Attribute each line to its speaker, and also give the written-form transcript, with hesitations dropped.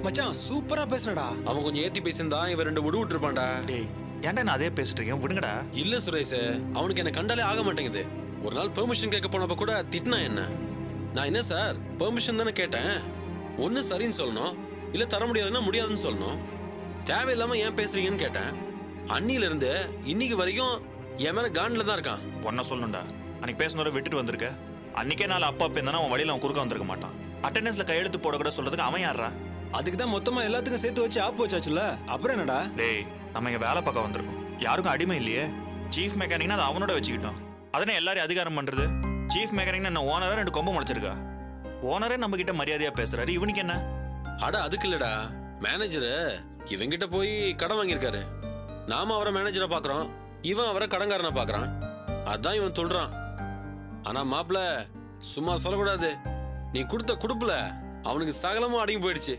Speaker 1: மச்சான் சூப்பரா பேசுனடா.
Speaker 2: அவன் கொஞ்சம் ஏத்தி பேசியிருந்தா இவன் 2 விடு விட்டுருப்பான்டா.
Speaker 3: டேய் ஏன்டா நான் அதே பேசிட்டு இருக்கேன், விடுங்கடா.
Speaker 2: இல்ல சுரேஷ், அவனுக்கு என்ன கண்டாலே ஆக மாட்டேங்குது. ஒரு நாள் பெர்மிஷன் கேட்க போனப்ப கூட திட்டினா என்ன. நான் என்ன சார் பெர்மிஷன் தானே கேட்டேன். ஒன்னு சரின்னு சொல்லணும், இல்ல தர முடியாதுன்னா முடியாதுன்னு சொல்லணும். தேவையில்லாம ஏன் பேசுறீங்கன்னு கேட்டேன். அன்னில இருந்து இன்னைக்கு வரைக்கும் என் மேல காண்டில தான் இருக்கான்.
Speaker 3: ஒன்ன சொல்லணும்டா, அன்னைக்கு பேசினவரை விட்டுட்டு வந்திருக்க. அன்னைக்கே நாள் அப்பா இருந்தானா அவன் வழியில அவன் குறுக்க வந்திருக்க மாட்டான். அட்டெண்டன்ஸ்ல கையெழுத்து போட கூட சொல்றதுக்கு அவன் யாரா?
Speaker 1: அதுக்கு தான் மொத்தமா எல்லாத்துக்கும் சேர்த்து வச்சு ஆப்பு வச்சாச்சுல, அப்புறம் என்னடா?
Speaker 3: டேய் நம்ம இங்க வேலை பார்க்க வந்திருக்கோம், யாருக்கும் அடிமை இல்லையே. சீஃப் மெக்கானிக்னா அதை அவனோட வச்சுக்கிட்டோம். அதனே எல்லாரும் அதிகாரம் பண்றது. சீஃப் மெக்கானிக்னா என்ன ஓனரா 2 கொம்பு முளைச்சிருக்கா? ஓனரே நம்ம கிட்ட மரியாதையா பேசுறாரு, இவனுக்கு என்ன?
Speaker 2: அட அதுக்கு இல்லடா, மேனேஜரு இவங்கிட்ட போய் கடன் வாங்கியிருக்காரு. நாம அவரை மேனேஜரை பாக்குறோம், இவன் அவரை கடன்காரனை பாக்குறான். அதான் இவன் சொல்றான். ஆனா மாப்பிள சும்மா சொல்லக்கூடாது, நீ கொடுத்த குடுப்புல அவனுக்கு சகலமும் அடங்கி போயிடுச்சு.